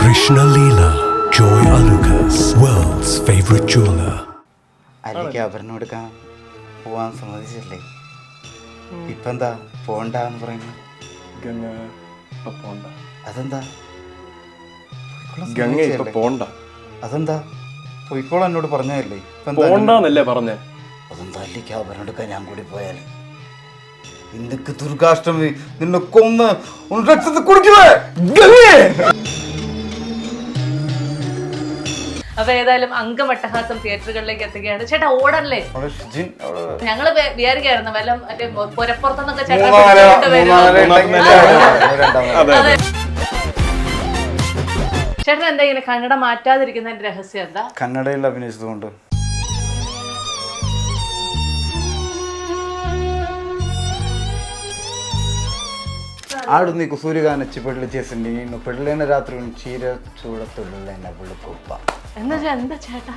Krishna Leela, Joy Alucas, world's favorite jeweler. അല്ലെങ്കിൽ അവരിനോടുക്കാൻ പോവാൻ സമ്മതിച്ചല്ലേ? ഇപ്പം എന്താ പോണ്ടെന്ന് പറയുന്നത്? അതെന്താ അതെന്താ പോയിക്കോളാം എന്നോട് പറഞ്ഞതല്ലേ? പോണ്ടെന്നല്ലേ പറഞ്ഞേ? അതെന്താ അല്ലെങ്കിൽ അവരിനോടുക്കാൻ ഞാൻ കൂടി പോയാൽ ഇന്ത്യക്ക് ദുർഗാഷ്ടമി നിന്നെ കൊന്ന് രക്തത്തിൽ കുടിക്കുവേ. അപ്പൊ ഏതായാലും അംഗമട്ടഹാസം തിയേറ്ററുകളിലേക്ക് എത്തുകയാണ്. ചേട്ടാ ഓടല്ലേ? ഞങ്ങള് വിചാരിക്കായിരുന്നു വല്ല മറ്റേ പുരപ്പുറത്തുനിന്നൊക്കെ ചേട്ടാ. ചേട്ടൻ എന്താ ഇങ്ങനെ കന്നഡ മാറ്റാതിരിക്കുന്നതിന്റെ രഹസ്യം എന്താ? കന്നഡയിൽ അഭിനയിച്ചതുകൊണ്ട്. ఆడు నీకు సూర్యగా నచ్చి పెళ్లి చేసింది నిన్ను పెళ్ళైన రాత్రి చీర చూడతుళ్ళైన పుള്ളിക്കൊപ്പ. എന്താ ചേട്ടാ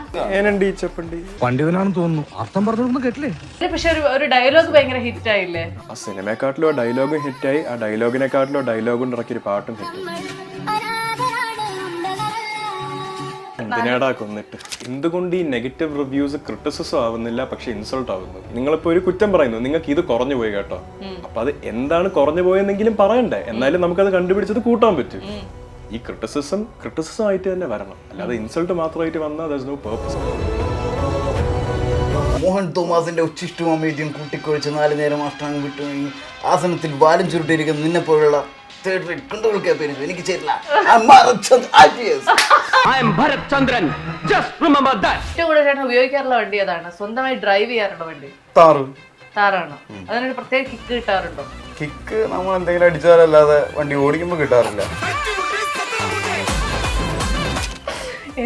చెప్పండి. പണ്ഡിതനാണെന്ന് തോന്നുന്നു. അർത്ഥം പറഞ്ഞൊന്നും കേട്ടില്ലേ? പക്ഷെ ഒരു ഡയലോഗ് ഭയങ്കര ഹിറ്റ് ആയില്ലേ? ആ സിനിമയെക്കാട്ടിലും ആ ഡയലോഗും ഹിറ്റായി. ആ ഡയലോഗിനെക്കാട്ടിലും ഡയലോഗും ഇറക്കിയൊരു പാട്ടും ഹിറ്റ്. എന്തിനാടാ കൊന്നിട്ട്? എന്തുകൊണ്ട് ഈ നെഗറ്റീവ് റിവ്യൂസ് ക്രിറ്റിസിസം ആവുന്നില്ല, പക്ഷെ ഇൻസൾട്ട് ആവുന്നു? നിങ്ങളിപ്പോ ഒരു കുറ്റം പറയുന്നു, നിങ്ങൾക്ക് ഇത് കുറഞ്ഞു പോയി കേട്ടോ. അപ്പൊ അത് എന്താണ് കുറഞ്ഞു പോയെന്നെങ്കിലും പറയണ്ടേ? എന്നാലും നമുക്കത് കണ്ടുപിടിച്ചത് കൂട്ടാൻ പറ്റും. ഈ ക്രിറ്റിസിസം ആയിട്ട് തന്നെ വരണം, അല്ലാതെ ഇൻസൾട്ട് മാത്രമായിട്ട് വന്നാൽ there is no purpose. Mohan തോമസിന്റെ ഉച്ചിഷ്ടവും അമേദ്യം കൂട്ടിക്കൊഴിച്ച് 4 നേരം അഷ്ടാംഗം വിട്ടു ആസനത്തിൽ വാലും ചുരുട്ടിയിരിക്കുന്ന നിന്നെ പോലുള്ള എനിക്ക് ചേരില്ല. ഏറ്റവും കൂടുതൽ ചേട്ടൻ ഉപയോഗിക്കാറുള്ള വണ്ടി ഏതാണ്? സ്വന്തമായി ഡ്രൈവ് ചെയ്യാറുള്ള വണ്ടി? താറാണോ? അതിനൊരു പ്രത്യേക കിക്ക് കിട്ടാറുണ്ടോ? കിക്ക് നമ്മൾ എന്തെങ്കിലും അടിച്ചാലല്ലാതെ വണ്ടി ഓടിക്കുമ്പോ കിട്ടാറില്ല.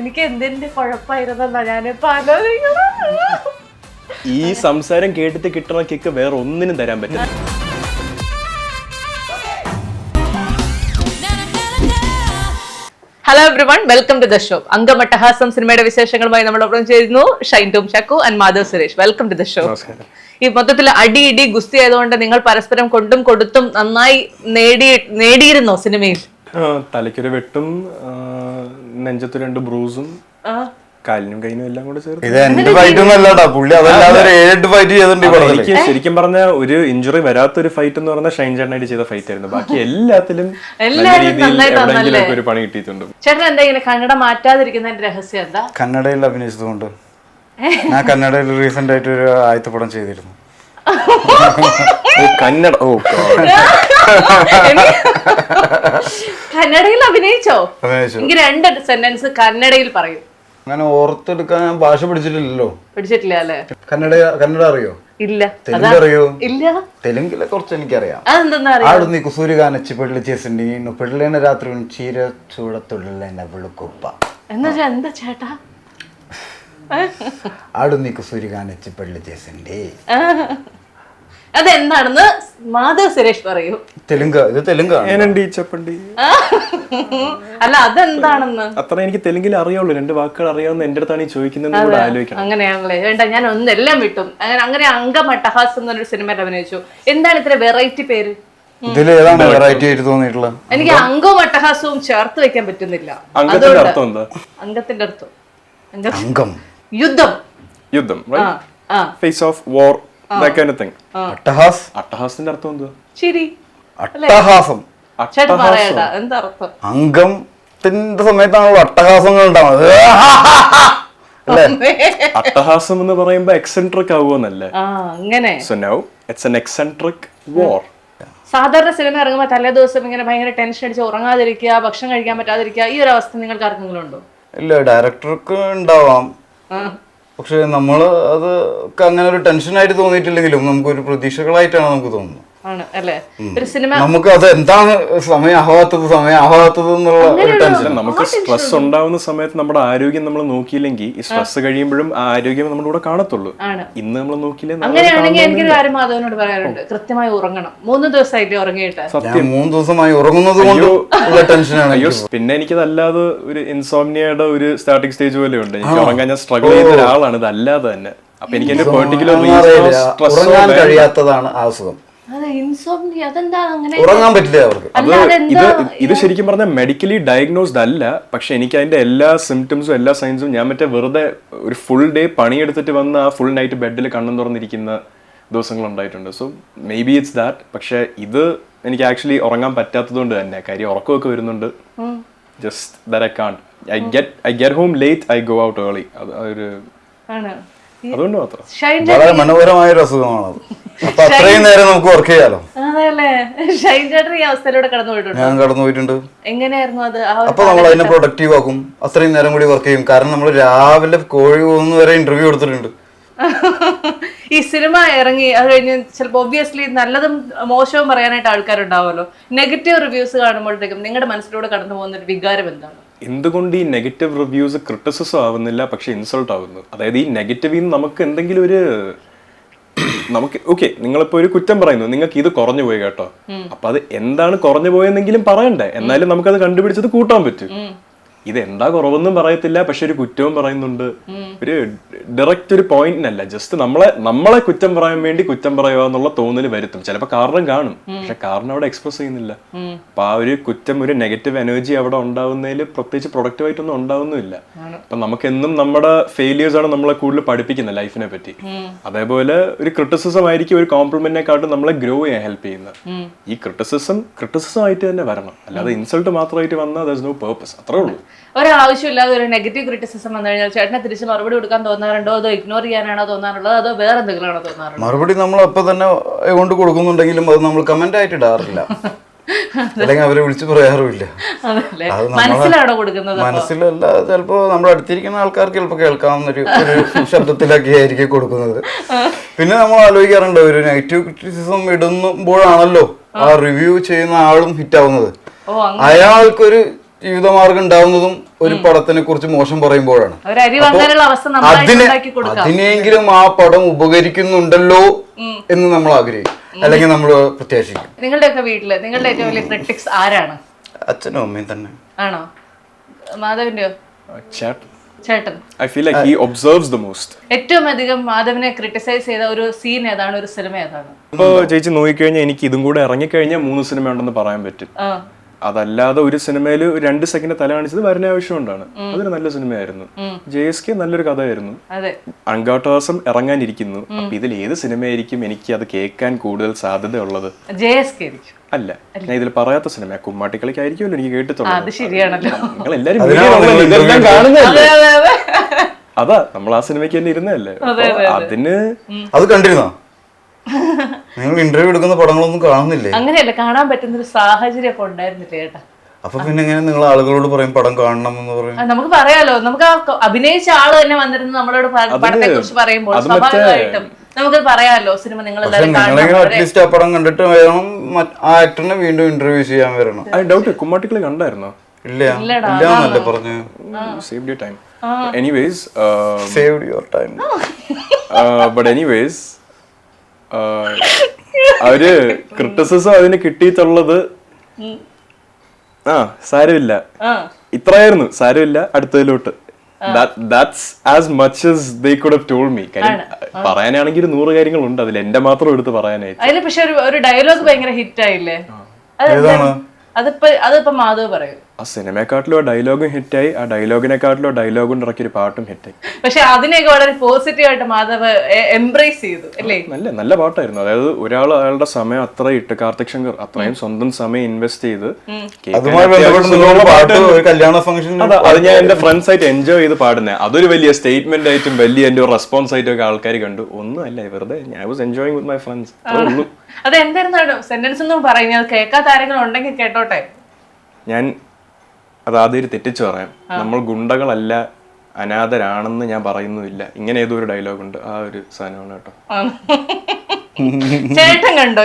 എനിക്ക് എന്തിന്റെ കുഴപ്പമായിരുന്നാ ഞാനിപ്പോ ആലോചിക്കണം. ഈ സംസാരം കേട്ടിട്ട് കിട്ടുന്ന കിക്ക് വേറെ ഒന്നിനും തരാൻ പറ്റില്ല. Hello everyone, welcome to the show. Angammattahasam സിനിമയുടെ വിശേഷങ്ങളുമായി നമ്മളൊപ്പം ചേരുന്നു Shine Tom Chacko and Madhav Suresh. Welcome to the show. ഈ മൊത്തത്തിൽ അടി ഗുസ്തി ആയതുകൊണ്ട് നിങ്ങൾ പരസ്പരം കൊണ്ടും കൊടുത്തും നന്നായി നേടിയിരുന്നോ സിനിമയിൽ? തലയ്ക്കൊരു വെട്ടും, നെഞ്ചത്ത് 2 ബ്രൂസും, കാലിനും കൈനും എല്ലാം കൂടെ ചേർത്ത്. എനിക്ക് ശരിക്കും പറഞ്ഞ ഒരു ഇഞ്ചുറി വരാത്തൊരു ഫൈറ്റ് എന്ന് പറഞ്ഞാൽ ഷൈൻ ചേട്ടനായിട്ട് ചെയ്ത ഫൈറ്റ് ആയിരുന്നു. ബാക്കി എല്ലാത്തിലും ഒരു പണി കിട്ടിയിട്ടുണ്ട്. ചേട്ടൻ എന്താ ഇങ്ങനെ കന്നഡ മാറ്റാതിരിക്കുന്നതിന്റെ രഹസ്യം എന്താ? കന്നഡയിൽ അഭിനയിച്ചതുകൊണ്ട്. ഞാൻ കന്നഡയിൽ റീസെന്റ് ആയിട്ട് ഒരു ആദ്യത്തെ പടം ചെയ്തിരുന്നു. കന്നഡ കന്നഡയിൽ അഭിനയിച്ചോ? എനിക്ക് 2 സെന്റൻസ് കന്നഡയിൽ പറയും. അങ്ങനെ ഓർത്തെടുക്കാൻ ഞാൻ ഭാഷ പഠിച്ചിട്ടില്ലല്ലോ. പഠിച്ചിട്ടില്ല അല്ലേ? കന്നഡ അറിയോ? ഇല്ല. തെലുങ്ക് അറിയോ? ഇല്ല. തെലുങ്കിലെ കുറച്ച് എനിക്കറിയാം. అదేందన్నారు? ఆడు నీకు సూర్యగా నచ్చి పెళ్లి చేసింది నిన్ను పెళ్ళైన రాత్రి చీర చూడతుళ్ళైన పుള്ളിക്കൊപ്പ. എന്താ ചേട്ടാ? ఆడు నీకు సూర్యగా నచ్చి పెళ్లి చేసింది. അതെന്താണെന്ന് മാധവ് സുരേഷ് പറയൂ. തെലുങ്ക്, ഇത് തെലുങ്കാണ്. చెప్పండి. അല്ല അതെന്താണെന്ന് അത്ര എനിക്ക് തെലുങ്കിൽ അറിയുള്ളൂ. 2 വാക്കുകൾ അറിയാവുന്ന എന്റെ അടുത്താണ് ഈ ചോദിക്കുന്നത്. ആലോചിക്കണം. അങ്ങനെയാണല്ലേ? വേണ്ട, ഞാൻ ഒന്നെല്ലാം വിട്ടും. അങ്ങനെ അംഗമട്ടഹാസം എന്നൊരു സിനിമയിൽ അഭിനയിച്ചു. എന്താണ് ഇത്ര വെറൈറ്റി പേര്? ഇതിലേതാണ് വെറൈറ്റി ആയിട്ട് തോന്നിയിട്ടുള്ളത്? എനിക്ക് അംഗവും അട്ടഹാസവും ചേർത്ത് വെക്കാൻ പറ്റുന്നില്ല. അംഗത്തിന്റെ അർത്ഥം എന്താ? അംഗത്തിന്റെ അർത്ഥം അംഗം, യുദ്ധം, face of war, that kind of thing. അട്ടഹാസത്തിന്റെ അർത്ഥം എന്താ? ശരി, അട്ടഹാസം. ചേട്ടാ പറയടാ എന്താ അർത്ഥം? അംഗത്തിന്റെ സമയത്താണല്ലോ അട്ടഹാസങ്ങൾ ഉണ്ടാവുന്നത്. അട്ടഹാസം എന്ന് പറയുമ്പോ എക്സെൻട്രിക് ആവുമെന്നല്ലേ? അങ്ങനെ. So now it's an eccentric war. സാധാരണ സിനിമ ഇറങ്ങുമ്പോൾ തലേ ദിവസം ഇങ്ങനെ ഭയങ്കര ടെൻഷൻ അടിച്ച് ഉറങ്ങാതിരിക്കുക, ഭക്ഷണം കഴിക്കാൻ പറ്റാതിരിക്കുക, ഈ ഒരു അവസ്ഥ നിങ്ങൾക്ക് ആർക്കെങ്കിലും ഉണ്ടോ? ഇല്ല, ഡയറക്ടർക്ക് ഉണ്ടാവാം. പക്ഷെ നമ്മള് അത് അങ്ങനെ ഒരു ടെൻഷനായിട്ട് തോന്നിയിട്ടില്ലെങ്കിലും നമുക്കൊരു പ്രതീക്ഷകളായിട്ടാണ് നമുക്ക് തോന്നുന്നത്. നമുക്ക് അത് എന്താണ് സമയമാവാത്തത് എന്നുള്ള ഒരു ടെൻഷൻ. നമുക്ക് സ്ട്രെസ് ഉണ്ടാവുന്ന സമയത്ത് നമ്മുടെ ആരോഗ്യം നമ്മൾ നോക്കിയില്ലെങ്കിൽ ഈ സ്ട്രെസ് കഴിയുമ്പോഴും ആ ആരോഗ്യം നമ്മുടെ കൂടെ കാണത്തുള്ളൂ. ഇന്ന് നമ്മൾ നോക്കിയില്ലെങ്കിൽ അങ്ങനെയാണെങ്കിൽ എനിക്കൊരു കാര്യം മാധവനോട് പറയാറുണ്ട്, കൃത്യമായി ഉറങ്ങണം. 3 ദിവസമായിട്ട് ഉറങ്ങിയിട്ട്. സത്യം 3 ദിവസമായി ഉറങ്ങുന്നത് കൊണ്ട് ടെൻഷനാണ്. പിന്നെ എനിക്കതല്ലാതെ ഒരു ഇൻസോംനിയയുടെ ഒരു സ്റ്റാർട്ടിംഗ് സ്റ്റേജ് പോലെ ഉണ്ട്. എനിക്ക് ഉറങ്ങാൻ ഞാൻ സ്ട്രഗിൾ ചെയ്യുന്ന ഒരാളാണ്. ഇത് അല്ലാതെ തന്നെ. അപ്പൊ എനിക്ക് എന്റെ പെർട്ടിക്കുലർ കഴിയാത്തതാണ് അസുഖം. ഉറങ്ങാൻ പറ്റില്ല അവർക്ക്. ഇത് ശരിക്കും പറഞ്ഞാൽ മെഡിക്കലി ഡയഗ്നോസ്ഡ് അല്ല, പക്ഷെ എനിക്ക് അതിന്റെ എല്ലാ സിംറ്റംസും എല്ലാ സൈൻസും ഞാൻ മറ്റേ വെറുതെ ഒരു ഫുൾ ഡേ പണിയെടുത്തിട്ട് വന്ന് ആ ഫുൾ നൈറ്റ് ബെഡിൽ കണ്ണും തുറന്നിരിക്കുന്ന ദിവസങ്ങൾ ഉണ്ടായിട്ടുണ്ട്. So may be it's that. പക്ഷെ ഇത് എനിക്ക് ആക്ച്വലി ഉറങ്ങാൻ പറ്റാത്തത് കൊണ്ട് തന്നെ, കാര്യം ഉറക്കമൊക്കെ വരുന്നുണ്ട്. Just that I can't. I get home late, I go out early. അതൊരു അതുകൊണ്ട് മാത്രം. വളരെ മനോഹരമായ ഒരു അസുഖമാണത്. അപ്പൊ അത്രയും നേരം നമുക്ക് വർക്ക് ചെയ്യാലോ. ഞാൻ കടന്നു പോയിട്ടുണ്ട്. എങ്ങനെയായിരുന്നു അത്? അപ്പൊ നമ്മൾ അതിനെ പ്രൊഡക്റ്റീവ് ആക്കും, അത്രയും നേരം കൂടി വർക്ക് ചെയ്യും. കാരണം നമ്മൾ രാവിലെ കോഴി പോകുന്ന വരെ ഇന്റർവ്യൂ എടുത്തിട്ടുണ്ട്. ഈ സിനിമ ഇറങ്ങി അത് കഴിഞ്ഞ് ചിലപ്പോൾ ഒബ്വിയസ്ലി നല്ലതും മോശവും പറയാനായിട്ട് ആൾക്കാരുണ്ടാവുമല്ലോ. നെഗറ്റീവ് റിവ്യൂസ് കാണുമ്പോഴത്തേക്കും നിങ്ങളുടെ മനസ്സിലൂടെ കടന്നു പോകുന്ന ഒരു വികാരം എന്താണ്? എന്തുകൊണ്ട് ഈ നെഗറ്റീവ് റിവ്യൂസ് ക്രിറ്റിസിസം ആവുന്നില്ല പക്ഷെ ഇൻസൾട്ട് ആവുന്നു? അതായത് ഈ നെഗറ്റീവിൽ നിന്ന് നമുക്ക് എന്തെങ്കിലും ഒരു നമുക്ക് ഓക്കെ, നിങ്ങളിപ്പോ ഒരു കുറ്റം പറയുന്നു, നിങ്ങൾക്ക് ഇത് കുറഞ്ഞു പോയി കേട്ടോ, അപ്പൊ അത് എന്താണ് കുറഞ്ഞു പോയെന്നെങ്കിലും പറയണ്ടേ, എന്നാലും നമുക്കത് കണ്ടുപിടിച്ചത് കൂട്ടാൻ പറ്റും. ഇത് എന്താ കുറവെന്നും പറയത്തില്ല, പക്ഷെ ഒരു കുറ്റവും പറയുന്നുണ്ട്. ഒരു ഡയറക്റ്റ് ഒരു പോയിന്റിനല്ല, ജസ്റ്റ് നമ്മളെ കുറ്റം പറയാൻ വേണ്ടി കുറ്റം പറയുക എന്നുള്ള തോന്നൽ വരുത്തും. ചിലപ്പോൾ കാരണം കാണും, പക്ഷെ കാരണം അവിടെ എക്സ്പ്രസ് ചെയ്യുന്നില്ല. അപ്പൊ ആ ഒരു കുറ്റം, ഒരു നെഗറ്റീവ് എനർജി അവിടെ ഉണ്ടാവുന്നതിൽ പ്രത്യേകിച്ച് പ്രൊഡക്റ്റീവായിട്ടൊന്നും ഉണ്ടാവുന്നില്ല. അപ്പൊ നമുക്കെന്നും നമ്മുടെ ഫെയിലിയേഴ്സ് ആണ് നമ്മളെ കൂടുതൽ പഠിപ്പിക്കുന്നത് ലൈഫിനെ പറ്റി. അതേപോലെ ഒരു ക്രിറ്റിസിസം ആയിരിക്കും ഒരു കോംപ്ലിമെന്റിനെക്കാട്ടും നമ്മളെ ഗ്രോ ചെയ്യാൻ ഹെൽപ്പ് ചെയ്യുന്നത്. ഈ ക്രിറ്റിസിസം ആയിട്ട് തന്നെ വരണം, അല്ലാതെ ഇൻസൾട്ട് മാത്രമായിട്ട് വന്നാൽ ദർ ഇസ് നോ പേർപ്പസ്. അത്രേ ഉള്ളൂ. ഒരാവശ്യമില്ലാതെ ഒരു നെഗറ്റീവ് ക്രിറ്റിസിസം വന്നു കഴിഞ്ഞാൽ ചേട്ടനെ തിരിച്ച് മറുപടി കൊടുക്കാൻ തോന്നാറുണ്ടോ, അതോ ഇഗ്നോർ ചെയ്യാനാണോ തോന്നാറുള്ളത്, അതോ വേറെ എന്തെങ്കിലും ആണോ തോന്നാറുള്ളത്? മറുപടി നമ്മൾ അപ്പൊ തന്നെ കൊണ്ട് കൊടുക്കുന്നുണ്ടെങ്കിലും അത് നമ്മൾ കമന്റ് ആയിട്ട് ഇടാറില്ല, അല്ലെങ്കിൽ അവരെ വിളിച്ച് പറയാറുമില്ല. മനസ്സിലാണോ കൊടുക്കുന്നത്? മനസ്സിലല്ല, ചിലപ്പോ നമ്മുടെ അടുത്തിരിക്കുന്ന ആൾക്കാർക്ക് ചിലപ്പോ കേൾക്കാവുന്ന ഒരു ശബ്ദത്തിലൊക്കെ ആയിരിക്കും കൊടുക്കുന്നത്. പിന്നെ നമ്മൾ ആലോചിക്കാറുണ്ട്, ഒരു നെഗറ്റീവ് ക്രിറ്റിസിസം ഇടുമ്പോഴാണല്ലോ ആ റിവ്യൂ ചെയ്യുന്ന ആളും ഹിറ്റ് ആവുന്നത്. അയാൾക്കൊരു ജീവിതമാർഗം ഉണ്ടാവുന്നതും ഒരു പടത്തിനെ കുറിച്ച് മോശം പറയുമ്പോഴാണ്. അതിനെങ്കിലും ആ പടം ഉപകരിക്കുന്നുണ്ടല്ലോ എന്ന് നമ്മൾ ആഗ്രഹിക്കും, അല്ലെങ്കിൽ നമ്മൾ പ്രത്യാശിക്കും. നിങ്ങളുടെയൊക്കെ വീട്ടില് നിങ്ങളുടെ ഏറ്റവും വലിയ ക്രിട്ടിക്സ് ആരാണ്? അച്ഛനും അമ്മയും തന്നെ. ആണോ? മാധവിന്റെയോ? ചേട്ടൻ. I feel like he observes the most. ഏറ്റവും അധികം മാധവനെ ക്രിട്ടിസൈസ് ചെയ്ത ഒരു സീൻ ഏതാണ്, ഒരു സിനിമ ഏതാണ്? ഇപ്പൊ ചേച്ചി നോക്കിക്കഴിഞ്ഞാൽ എനിക്ക് ഇതും കൂടെ ഇറങ്ങിക്കഴിഞ്ഞാൽ 3 സിനിമ ഉണ്ടെന്ന് പറയാൻ പറ്റും. അതല്ലാതെ ഒരു സിനിമയിൽ 2 സെക്കൻഡ് തല കാണിച്ചത് വരുന്ന ആവശ്യം കൊണ്ടാണ്. അതൊരു നല്ല സിനിമയായിരുന്നു. JSK നല്ലൊരു കഥയായിരുന്നു. അങ്കാട്ടവാസം ഇറങ്ങാനിരിക്കുന്നു. അപ്പൊ ഇതിൽ ഏത് സിനിമയായിരിക്കും എനിക്ക് അത് കേൾക്കാൻ കൂടുതൽ സാധ്യത ഉള്ളത്? അല്ല, ഞാൻ ഇതിൽ പറയാത്ത സിനിമ കുമ്മാട്ടിക്കളിക്കായിരിക്കുമല്ലോ എനിക്ക് കേട്ടിട്ടുള്ളത്. നിങ്ങൾ എല്ലാരും അതാ നമ്മൾ ആ സിനിമയ്ക്ക് തന്നെ ഇരുന്നല്ലേ. അതിന് അത് കണ്ടിരുന്നോ? നിങ്ങൾ ഇന്റർവ്യൂ എടുക്കുന്ന പടങ്ങളൊന്നും കാണുന്നില്ലേ? അങ്ങനെയല്ല, കാണാൻ പറ്റുന്ന ഒരു സാഹചര്യം ഒക്കെ ഉണ്ടായിരുന്നില്ല ചേട്ടാ. അപ്പൊ പിന്നെ എങ്ങനെ നിങ്ങൾ ആളുകളോട് പറയും പടം കാണണം എന്ന് പറയും? നമുക്ക് പറയാലോ, നമുക്ക് അഭിനയിച്ച ആള് തന്നെ വന്നിരുന്ന് നമ്മളോട് പടത്തെ കുറിച്ച് പറയുമ്പോൾ സ്വാഭാവികമായിട്ടും നമുക്ക് പറയാലോ സിനിമ നിങ്ങൾ അറ്റ്ലീസ്റ്റ് ആ പടം കണ്ടിട്ട് വേണം ആ ആക്ടറിനെ വീണ്ടും ഇന്റർവ്യൂ ചെയ്യാൻ വരണം. ഡൗട്ട് കുമ്മാട്ടിക്കളി കണ്ടായിരുന്നോ? ഇല്ല ഇല്ലാന്നല്ലേ പറഞ്ഞു. Saved your time. Anyways, saved your time. But anyways, അവര് ക്രിറ്റിസിസം അതിന് കിട്ടിയിട്ടുള്ളത് സാരമില്ല, ഇത്രയായിരുന്നു, സാരമില്ല, അടുത്തതിലോട്ട്. That's as much as they could have told me. കാര്യം പറയാനാണെങ്കിൽ 100 കാര്യങ്ങളുണ്ട് അതിൽ, എന്റെ മാത്രം എടുത്ത് പറയാനായിട്ട്. അതില് പക്ഷെ ഒരു ഡയലോഗ് ഭയങ്കര ഹിറ്റ് ആയില്ലേ? അതിപ്പോ മാധവ് പറയും. ആ സിനിമയെക്കാട്ടിലും ആ ഡയലോഗും ഹിറ്റായി, ആ ഡയലോഗിനെക്കാട്ടിലും ഡയലോഗ് കൊണ്ട് ഇറക്കിയൊരു പാട്ടും ഹിറ്റായി. പക്ഷെ അതിനെയൊക്കെ വളരെ പോസിറ്റീവ് ആയിട്ട് മാധവ് എംബ്രേസ് ചെയ്തു അല്ലേ? നല്ല പാട്ടായിരുന്നു. അതായത് ഒരാൾ അയാളുടെ സമയം അത്ര ഇട്ട്, കാർത്തിക് ശങ്കർ അത്രയും സ്വന്തം സമയം ഇൻവെസ്റ്റ് ചെയ്ത് അത് ഞാൻ എന്റെ ഫ്രണ്ട്സ് ആയിട്ട് എൻജോയ് ചെയ്ത് പാടുന്നത്. അതൊരു വലിയ സ്റ്റേറ്റ്മെന്റ് ആയിട്ടും വലിയ എന്റെ ഒരു റെസ്പോൺസ് ആയിട്ടും ഒക്കെ ആൾക്കാർ കണ്ടു. ഒന്നും അല്ല, വെറുതെ I was enjoying with my friends. അതെന്തായിരുന്നു സെന്റൻസ് ഒന്നും പറയുന്നത്? കേൾക്കാത്ത ആരെങ്കിലും ഉണ്ടെങ്കിൽ കേട്ടോട്ടെ. ഞാൻ അത് ആദ്യം തെറ്റിച്ചു പറയാം. നമ്മൾ ഗുണ്ടകളല്ല, അനാഥരാണെന്ന് ഞാൻ പറയുന്നുമില്ല. ഇങ്ങനെ ഏതോ ഒരു ഡയലോഗ് ഉണ്ട്, ആ ഒരു സാധനമാണ് കേട്ടോ. ചേട്ടൻ കണ്ടോ?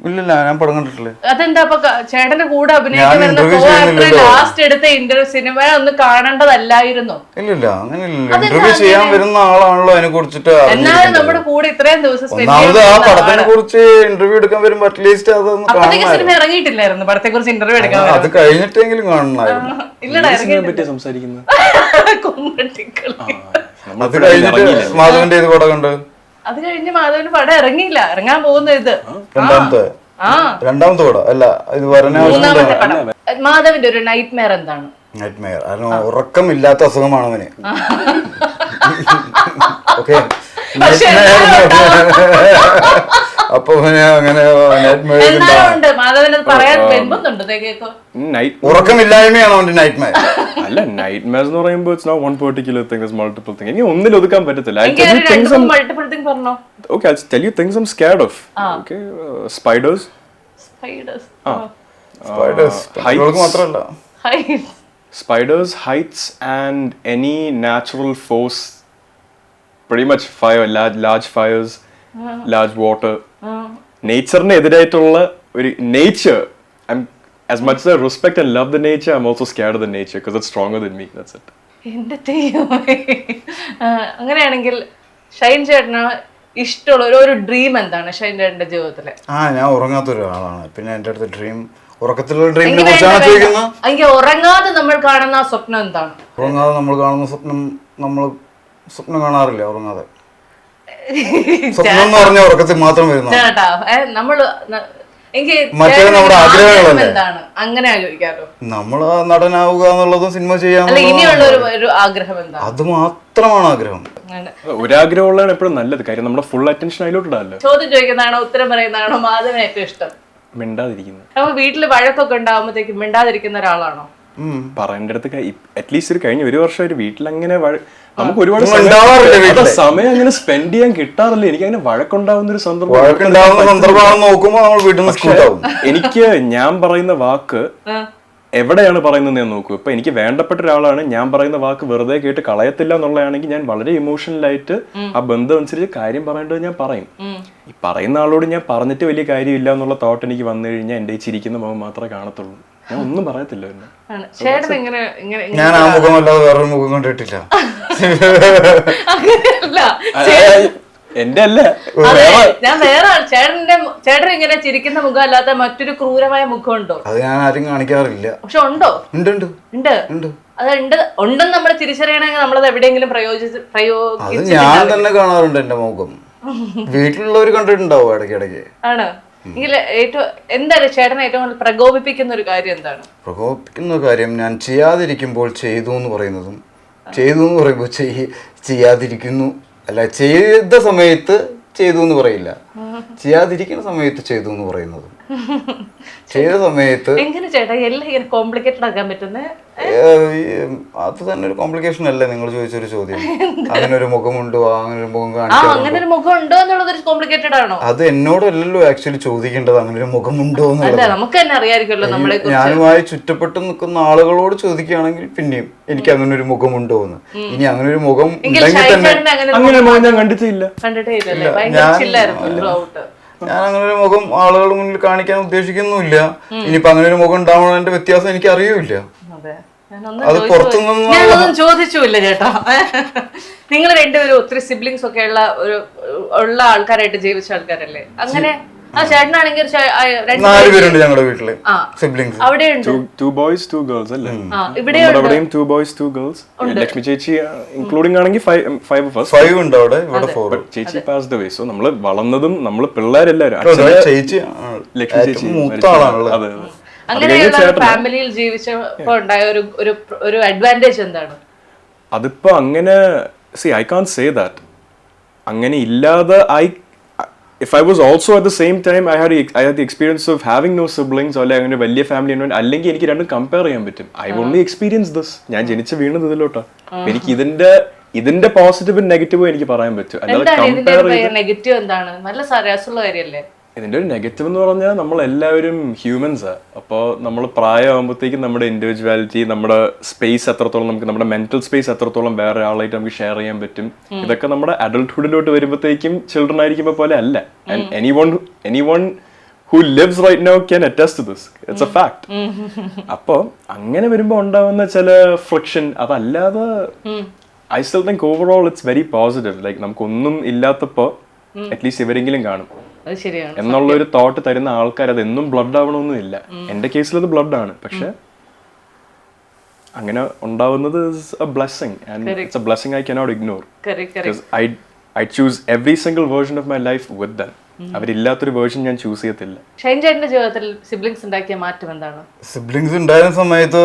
ഇല്ല, ഞാൻ പടം കണ്ടിട്ടില്ല. അതെന്താ ചേട്ടന്റെ കൂടെ അഭിനയിക്കുന്ന ലാസ്റ്റ് എടുത്ത ഇന്റർവ്യൂ സിനിമ ഒന്ന് കാണേണ്ടതല്ലായിരുന്നു? ഇല്ല, അങ്ങനെയില്ല. ഇന്റർവ്യൂ ചെയ്യാൻ വരുന്ന ആളാണല്ലോ അതിനെ കുറിച്ചിട്ട്. എന്നാലും നമ്മുടെ കൂടെ ഇത്രയും ദിവസം ആ പടത്തിനെ കുറിച്ച് ഇന്റർവ്യൂ എടുക്കാൻ വരുമ്പോ അറ്റ്ലീസ്റ്റ് അതൊന്ന് കാണണം. സിനിമ ഇറങ്ങിയിട്ടില്ലായിരുന്നു പടത്തെ കുറിച്ച് ഇന്റർവ്യൂ എടുക്കാൻ. അത് കഴിഞ്ഞിട്ടെങ്കിലും കാണണമായിരുന്നു. സംസാരിക്കുന്നത് അത് കഴിഞ്ഞിട്ട് മാധവന്റെ ഏത് പടം കണ്ട്? അത് കഴിഞ്ഞ് മാധവന് പടം ഇറങ്ങാൻ പോകുന്ന ഇത് രണ്ടാമത്തെ പടം അല്ല, ഇത് മൂന്നാമത്തെ പടം. മാധവന്റെ ഒരു നൈറ്റ് മെയർ എന്താണ്? നൈറ്റ് മെയർ ഉറക്കമില്ലാത്ത അസുഖമാണ് അവന്. ഓക്കെ, അപ്പൊ അങ്ങനെ ഉറക്കമില്ലായ്മയാണ് അവന്റെ നൈറ്റ് മെയർ. അല്ല, നൈറ്റ് മെയർ എന്ന് പറയുമ്പോൾ it's not one particular thing, it's multiple thing. എനിക്ക് ഒന്നിൽ ഒതുക്കാൻ പറ്റത്തില്ല. Okay, I'll tell you things I'm scared of. Okay, spiders. Spiders, heights, and any natural force. Pretty much fire, large fires, large water. Nature-നെ എതിരായിട്ടുള്ള ഒരു nature. I'm as much as I respect and love the nature, I'm also scared of the nature because it's stronger than me. That's it. എന്റെ ദൈവമേ. അങ്ങനെയാണെങ്കിൽ ഷൈൻ ചേട്ടന് ഇഷ്ടമുള്ള ഒരു dream എന്താണ് ഷൈൻ ചേട്ടന്റെ ജീവിതത്തിലെ? ഞാൻ ഉറങ്ങാത്ത ഒരാളാണ്. പിന്നെ എന്റെ അടുത്ത് ഡ്രീം, ഉറക്കത്തിലുള്ള ഡ്രീമിനെ കുറിച്ചാണ് ചോദിക്കുന്നത്. എനിക്ക് ഉറങ്ങാതെ നമ്മൾ കാണുന്ന ആ സ്വപ്നം എന്താണ്? ഉറങ്ങാതെ നമ്മൾ കാണുന്ന സ്വപ്നം, നമ്മൾ സ്വപ്നം കാണാറില്ല ഉറങ്ങാതെ. സ്വപ്നം എന്ന് പറഞ്ഞാൽ ഉറക്കത്തിൽ മാത്രം വരുന്ന നമ്മള് മറ്റേ നമ്മുടെ ആഗ്രഹങ്ങളല്ലേ. അങ്ങനെ ചോദിക്കാറോ? നമ്മൾ നടനാവുക എന്നുള്ളതും സിനിമ ചെയ്യാൻ ഇനിയുള്ള ഒരു ആഗ്രഹം എന്താണ്? അത് മാത്രമാണ് ആഗ്രഹം. ഒരാഗ്രഹമുള്ളതാണ് എപ്പോഴും നല്ലത്. കാര്യം നമ്മുടെ ഫുൾ അറ്റൻഷൻ അതിലോട്ടിടാല്ലോ. ചോദ്യം ചോദിക്കുന്നതാണോ ഉത്തരം പറയുന്നതാണോ മാധവന് ഏറ്റവും ഇഷ്ടം? മിണ്ടാതിരിക്കുന്നു. അപ്പൊ വീട്ടില് വഴക്കൊക്കെ ഉണ്ടാവുമ്പോഴത്തേക്ക് മിണ്ടാതിരിക്കുന്ന ഒരാളാണോ? പറയേണ്ട അടുത്ത് അറ്റ്ലീസ്റ്റ് ഒരു കഴിഞ്ഞ ഒരു വർഷമായിട്ട് വീട്ടിൽ അങ്ങനെ നമുക്ക് ഒരുപാട് സമയം അങ്ങനെ സ്പെൻഡ് ചെയ്യാൻ കിട്ടാറില്ല. എനിക്ക് അങ്ങനെ വഴക്കുണ്ടാവുന്ന ഒരു സന്ദർഭം എനിക്ക് ഞാൻ പറയുന്ന വാക്ക് എവിടെയാണ് പറയുന്നത് ഞാൻ നോക്കൂ. ഇപ്പൊ എനിക്ക് വേണ്ടപ്പെട്ട ഒരാളാണ്, ഞാൻ പറയുന്ന വാക്ക് വെറുതെ കേട്ട് കളയത്തില്ല എന്നുള്ളതാണെങ്കിൽ ഞാൻ വളരെ ഇമോഷണലായിട്ട് ആ ബന്ധം അനുസരിച്ച് കാര്യം പറയേണ്ടത് ഞാൻ പറയും. ഈ പറയുന്ന ആളോട് ഞാൻ പറഞ്ഞിട്ട് വലിയ കാര്യമില്ല എന്നുള്ള തോട്ട് എനിക്ക് വന്നു കഴിഞ്ഞാൽ എന്റെ ചിരിക്കുന്ന മുഖം മാത്രമേ കാണത്തുള്ളൂ. ഞാൻ ഒന്നും പറയത്തില്ല. ഞാൻ ആ മുഖമല്ലാതെ വേറൊരു മുഖം കണ്ടിട്ടില്ല. എന്റെ അല്ല, ഞാൻ വേറെ ചേട്ടൻ ഇങ്ങനെ ചിരിക്കുന്ന മുഖം അല്ലാത്ത മറ്റൊരു ക്രൂരമായ മുഖം ഉണ്ടോ? അത് ഞാൻ ആരും കാണിക്കാറില്ല. പക്ഷെ ഉണ്ടോ? ഉണ്ട്. അതുണ്ട്. ഉണ്ടെന്ന് നമ്മൾ തിരിച്ചറിയണമെങ്കിൽ നമ്മളത് എവിടെയെങ്കിലും അത് ഞാൻ തന്നെ കാണാറുണ്ട് എന്റെ മുഖം. വീട്ടിലുള്ളവർ കണ്ടിട്ടുണ്ടാവും ഇടയ്ക്കിടയ്ക്ക്. ആണ്. ഏറ്റവും എന്താണ് ചേട്ടനെ ഏറ്റവും കൂടുതൽ പ്രകോപിപ്പിക്കുന്ന ഒരു കാര്യം എന്താണ്? പ്രകോപിപ്പിക്കുന്ന കാര്യം ഞാൻ ചെയ്യാതിരിക്കുമ്പോൾ ചെയ്തു എന്ന് പറയുന്നതും, ചെയ്തു എന്ന് പറയുമ്പോൾ ചെയ്യാതിരിക്കുന്നു, അല്ല ചെയ്ത സമയത്ത് ചെയ്തു എന്ന് പറയില്ല, ചെയ്യാതിരിക്കുന്ന സമയത്ത് ചെയ്തു എന്ന് പറയുന്നതും, ചെയ്ത സമയത്ത് എങ്ങനെ ചേട്ടാ എല്ലാം ഇങ്ങനെ കോംപ്ലിക്കേറ്റഡ് ആക്കാൻ പറ്റുന്നത്? അത് തന്നെ ഒരു കോംപ്ലിക്കേഷൻ അല്ലേ നിങ്ങൾ ചോദിച്ചൊരു ചോദ്യം. അങ്ങനെ ഒരു മുഖമുണ്ടോ, അങ്ങനെ ഒരു മുഖം കാണിക്കാറുണ്ടോ? അത് എന്നോടല്ലല്ലോ ആക്ച്വലി ചോദിക്കേണ്ടത്. അങ്ങനെ ഒരു മുഖമുണ്ടോ എന്നുള്ളത് ഞാനുമായി ചുറ്റപ്പെട്ട് നിൽക്കുന്ന ആളുകളോട് ചോദിക്കുകയാണെങ്കിൽ പിന്നെയും എനിക്ക് അങ്ങനെ ഒരു മുഖമുണ്ടോ എന്ന്. ഇനി അങ്ങനെ ഒരു മുഖം ഉണ്ടെങ്കിൽ തന്നെ ഞാൻ അങ്ങനെ ഒരു മുഖം ആളുകളുടെ മുന്നിൽ കാണിക്കാൻ ഉദ്ദേശിക്കുന്നുമില്ല. ഇനിയിപ്പോ അങ്ങനെ ഒരു മുഖം ഉണ്ടാവണതിന്റെ വ്യത്യാസം എനിക്ക് അറിയൂല. അത് പുറത്തുനിന്ന് ചോദിച്ചില്ല ചേട്ടാ. നിങ്ങൾ രണ്ടുപേരും ഒത്തിരി സിബ്ലിങ്സ് ഒക്കെ ഉള്ള ആൾക്കാരായിട്ട് ജീവിച്ച ആൾക്കാരല്ലേ? അങ്ങനെ ചേട്ടനാണെങ്കിൽ 4 പേരുണ്ട് ഞങ്ങളുടെ വീട്ടില് സിബ്ലിങ്സ്. അവിടെയുണ്ട് 2 boys 2 girls അല്ലേ? ഇവിടെയും 2 boys 2 girls. ലക്ഷ്മി ചേച്ചി ഇൻക്ലൂഡിംഗ് ആണെങ്കിൽ 5 of us. 5 ഉണ്ട് അവിടെ, ഇവിടെ 4. ചേച്ചി passed away. സോ നമ്മള് വളർന്നതും നമ്മള് പിള്ളേരെല്ലാരും ചേച്ചി ലക്ഷ്മി ചേച്ചി മൂത്താളാണല്ലോ. അതെ. അങ്ങനെയുള്ള ഫാമിലിയിൽ ജീവിച്ചപ്പോ ഉണ്ടായ ഒരു അഡ്വാൻറ്റേജ് എന്താണ്? അതിപ്പോ അങ്ങനെ I can't say that. അങ്ങനെ ഇല്ലാതെ if I was also at the same time I had the experience of having no siblings or അങ്ങനെ വലിയ ഫാമിലി അല്ലെങ്കിൽ എനിക്ക് രണ്ടും കമ്പയർ ചെയ്യാൻ പറ്റും. I only experienced this. ഞാൻ ജനിച്ച് വീണത് ഇതിലോട്ടാ. എനിക്ക് ഇതിന്റെ പോസിറ്റീവും നെഗറ്റീവും എനിക്ക് പറയാൻ പറ്റും. നെഗറ്റീവ് എന്താണ്? നല്ല രസമുള്ള കാര്യമല്ലേ? ഇതിന്റെ ഒരു നെഗറ്റീവ് എന്ന് പറഞ്ഞാൽ നമ്മൾ എല്ലാവരും ഹ്യൂമൻസാ. അപ്പോൾ നമ്മൾ പ്രായമാകുമ്പോഴത്തേക്കും നമ്മുടെ ഇൻഡിവിജ്വാലിറ്റി, നമ്മുടെ സ്പേസ് എത്രത്തോളം, നമുക്ക് നമ്മുടെ മെന്റൽ സ്പേസ് എത്രത്തോളം വേറെ ഒരാളായിട്ട് നമുക്ക് ഷെയർ ചെയ്യാൻ പറ്റും. ഇതൊക്കെ നമ്മുടെ അഡൾട്ട്ഹുഡിലോട്ട് വരുമ്പോഴത്തേക്കും ചിൽഡ്രൻ ആയിരിക്കുമ്പോൾ പോലെ അല്ല. And anyone who lives right now can attest to this. It's a fact. അപ്പോൾ അങ്ങനെ വരുമ്പോൾ ഉണ്ടാവുന്ന ചില ഫ്രിക്ഷൻ, അതല്ലാതെ I still think overall it's very positive. Like നമുക്കൊന്നും ഇല്ലാത്തപ്പോ അറ്റ്ലീസ്റ്റ് ഇവരെങ്കിലും കാണും എന്നുള്ള ഒരു തോട്ട് തരുന്ന ആൾക്കാർ. അത് എന്നും ബ്ലഡ് ആവണമെന്നും ഇല്ല. എന്റെ കേസിൽ അത് ബ്ലഡ് ആണ്, പക്ഷെ അങ്ങനെ ഉണ്ടാവുന്നത് is a blessing and it's a blessing I cannot ignore. Because I choose every single version of my life with them. അവരില്ലാത്തൊരു വേർഷൻ ഞാൻ ചൂസ് ചെയ്യത്തില്ല. ഷൈൻ ചേട്ടന്റെ ജീവിതത്തിൽ സിബ്ലിങ്സ് ഉണ്ടാക്കിയ മാറ്റം എന്താണ്? സിബ്ലിങ്സ് ഉണ്ടായിരുന്ന സമയത്ത്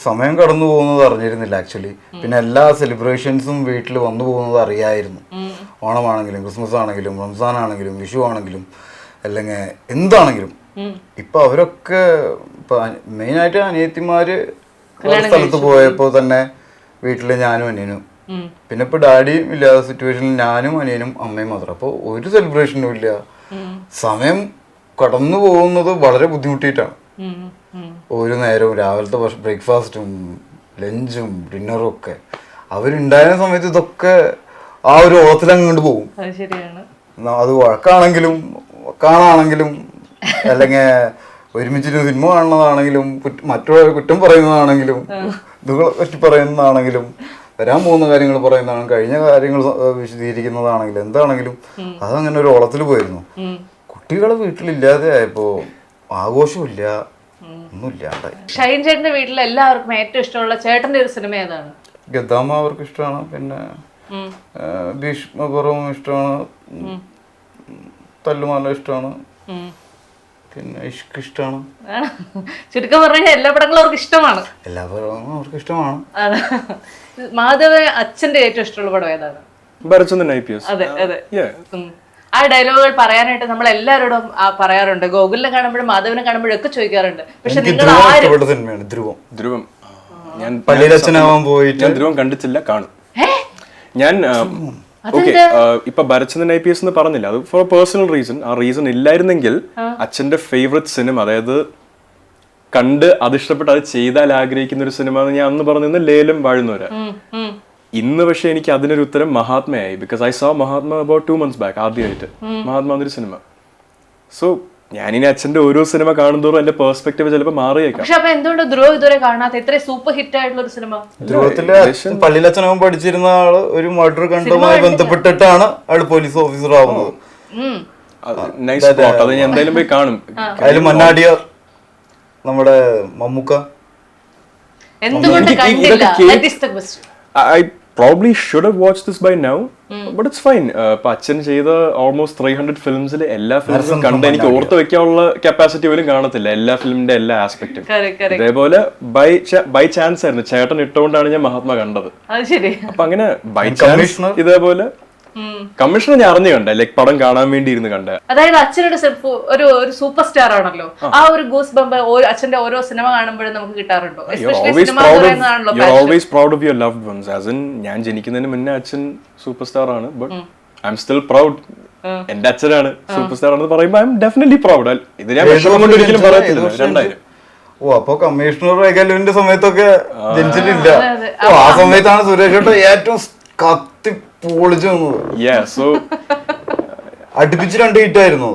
സമയം കടന്നു പോകുന്നത് അറിഞ്ഞിരുന്നില്ല ആക്ച്വലി. പിന്നെ എല്ലാ സെലിബ്രേഷൻസും വീട്ടിൽ വന്നു പോകുന്നത് അറിയായിരുന്നു. ഓണമാണെങ്കിലും ക്രിസ്മസ് ആണെങ്കിലും റംസാൻ ആണെങ്കിലും വിഷു ആണെങ്കിലും അല്ലെങ്കിൽ എന്താണെങ്കിലും. ഇപ്പൊ അവരൊക്കെ ഇപ്പൊ മെയിനായിട്ട് അനിയത്തിമാര് സ്ഥലത്ത് പോയപ്പോ തന്നെ വീട്ടില് ഞാനും അനിയനും, പിന്നെ ഇപ്പൊ ഡാഡിയും ഇല്ലാത്ത സിറ്റുവേഷനിൽ ഞാനും അനിയനും അമ്മയും മാത്രം. അപ്പോൾ ഒരു സെലിബ്രേഷനും ഇല്ല. സമയം കടന്നു പോകുന്നത് വളരെ ബുദ്ധിമുട്ടിയിട്ടാണ്. ഒരു നേരവും രാവിലത്തെ ബ്രേക്ക്ഫാസ്റ്റും ലഞ്ചും ഡിന്നറും ഒക്കെ അവരുണ്ടായിരുന്ന സമയത്ത് ഇതൊക്കെ ആ ഒരു ഓളത്തിലങ്ങോട്ട് പോകും. അത് വഴക്കാണെങ്കിലും കാണാണെങ്കിലും അല്ലെങ്കിൽ ഒരുമിച്ചിട്ട് സിനിമ കാണുന്നതാണെങ്കിലും മറ്റുള്ള കുറ്റം പറയുന്നതാണെങ്കിലും ഇതുകളെ പറ്റി പറയുന്നതാണെങ്കിലും വരാൻ പോകുന്ന കാര്യങ്ങൾ പറയുന്നതാണ്, കഴിഞ്ഞ കാര്യങ്ങൾ വിശദീകരിക്കുന്നതാണെങ്കിലും എന്താണെങ്കിലും അതങ്ങനെ ഒരു ഓളത്തിൽ പോയിരുന്നു. കുട്ടികളെ വീട്ടിലില്ലാതെ ആയപ്പോ ആഘോഷമില്ല, ഒന്നുമില്ലാണ്ടായി. ഷൈൻ ചേട്ടന്റെ വീട്ടിൽ എല്ലാവർക്കും ഏറ്റവും ഇഷ്ടമുള്ള ചേട്ടന്റെ ഒരു സിനിമ ഏതാണ്? ഗദ്ദാമ അവർക്ക് ഇഷ്ടമാണ്, പിന്നെ ഭീഷ്മപർവം ഇഷ്ടമാണ്, തല്ലുമാല ഇഷ്ടമാണ്, പിന്നെ ഇഷ്ക് ഇഷ്ടമാണ്. ചുരുക്കം പറഞ്ഞാൽ എല്ലാ പടങ്ങളും അവർക്ക് ഇഷ്ടമാണ്. എല്ലാ പടവും അവർക്ക് ഇഷ്ടമാണ്. മാധവ അച്ഛന്റെ ഏറ്റവും ഇഷ്ടമുള്ള പടം ഏതാണ്? ഭരചന്ദ്രൻ IPS. അതെ അതെ. ആ ഡയലോഗുകൾ പറയാനായിട്ട് നമ്മൾ എല്ലാവരോടും പറയാറുണ്ട്. ഗോകുലിനെ കാണുമ്പോഴും മാധവനെ കാണുമ്പോഴും ഒക്കെ ചോദിക്കാറുണ്ട്. പക്ഷെ നിങ്ങൾ ധ്രുവം ഞാൻ പള്ളിയിലച്ഛനാവാൻ പോയിട്ട് ഞാൻ ധ്രുവം കണ്ടിട്ടില്ല, കാണും. ഞാൻ ഓക്കെ ഇപ്പൊ ഭരചന്ദ്രൻ IPS എന്ന് പറഞ്ഞില്ല, അത് ഫോർ പേഴ്സണൽ റീസൺ. ആ റീസൺ ഇല്ലായിരുന്നെങ്കിൽ അച്ഛന്റെ ഫേവറേറ്റ് സിനിമ, അതായത് കണ്ട് അത് ഇഷ്ടപ്പെട്ട് അത് ചെയ്താൽ ആഗ്രഹിക്കുന്ന ഒരു സിനിമ എന്ന് ഞാൻ അന്ന് പറഞ്ഞിരുന്ന ലേലം വാഴുന്നവരാ. ഇന്ന് പക്ഷെ എനിക്ക് അതിനൊരു ഉത്തരം മഹാത്മയായി. Because I saw Mahatma about 2 months back ആദ്യമായിട്ട്. മഹാത്മ എന്നൊരു സിനിമ. സോ ഞാനിനി അച്ഛന്റെ ഓരോ സിനിമ കാണുന്നതോറും എന്റെ പെർസ്പെക്ടീവ് ചിലപ്പോൾ മാറിയേക്കാം. പക്ഷെ അപ്പൊ എന്തുകൊണ്ട് ധ്രുവ ഇതുവരെ കാണാത്ത ഇത്ര സൂപ്പർ ഹിറ്റ് ആയിട്ടുള്ള ഒരു സിനിമ? ധ്രുവത്തില് പള്ളിയിലച്ഛനാവാൻ പഠിച്ചിരുന്ന ആള് ഒരു മർഡർ കണ്ടുമായി ബന്ധപ്പെട്ടിട്ടാണ് ആള് പോലീസ് ഓഫീസർ ആവുന്നത്. Nice spot. അത് ഞാൻ എന്തായാലും പോയി കാണും. അതിൽ മന്നാടിയാർ, നമ്മുടെ മമ്മൂക്ക. എന്തുകൊണ്ട് കണ്ടില്ല? That is the question. I probably should have watched this by now, but it's fine. ഇപ്പൊ അച്ഛൻ ചെയ്ത ഓൾമോസ്റ്റ് 300 ഫിലിംസിൽ എല്ലാ ഫിലിംസും കണ്ട് എനിക്ക് ഓർത്ത് വെക്കാനുള്ള കപ്പാസിറ്റി പോലും കാണത്തില്ല, എല്ലാ ഫിലിമിന്റെ എല്ലാ ആസ്പെക്റ്റും. ഇതേപോലെ ബൈ ചാൻസ് ആയിരുന്നു, ചേട്ടൻ ഇട്ടുകൊണ്ടാണ് ഞാൻ മഹാത്മ കണ്ടത്. അപ്പൊ അങ്ങനെ ബൈ ചാൻസ് ഇതേപോലെ കമ്മീഷണർ ഞാൻ അറിഞ്ഞു കണ്ട, ലൈക് പടം കാണാൻ വേണ്ടി ഇരുന്ന് കണ്ട. അതായത് അച്ഛനോട് ഒരു സൂപ്പർ സ്റ്റാർ ആണല്ലോ, ആ ഒരു ഗൂസ് ബംബ് അച്ഛന്റെ ഓരോ സിനിമ കാണുമ്പോഴും നമുക്ക് കിട്ടാറുണ്ടോ? Always proud of your loved ones. As in ഞാൻ ജനിക്കുന്നതിന് മുന്നേ അച്ഛൻ സൂപ്പർ സ്റ്റാർ ആണ്, but I am still proud. എന്റെ അച്ഛനാണ് സൂപ്പർ സ്റ്റാർ ആണെന്ന് പറയുമ്പോൾ ഐ എം ഡെഫിനറ്റ്ലി പ്രൗഡ്. ഇത് ഞാൻ വിഷമം കൊണ്ട് ഒരിക്കലും പറയത്തില്ല. 2000. ഓ, അപ്പൊ കമ്മീഷണർ റൈഗലുവിന്റെ സമയത്തൊക്കെ ജനിച്ചിട്ടില്ല. ആ സമയത്താണ് സുരേഷ് ഏറ്റവും കത്തി പൊളിച്ചു വന്നത്. അടുപ്പിച്ച് 2 ഹിറ്റ് ആയിരുന്നു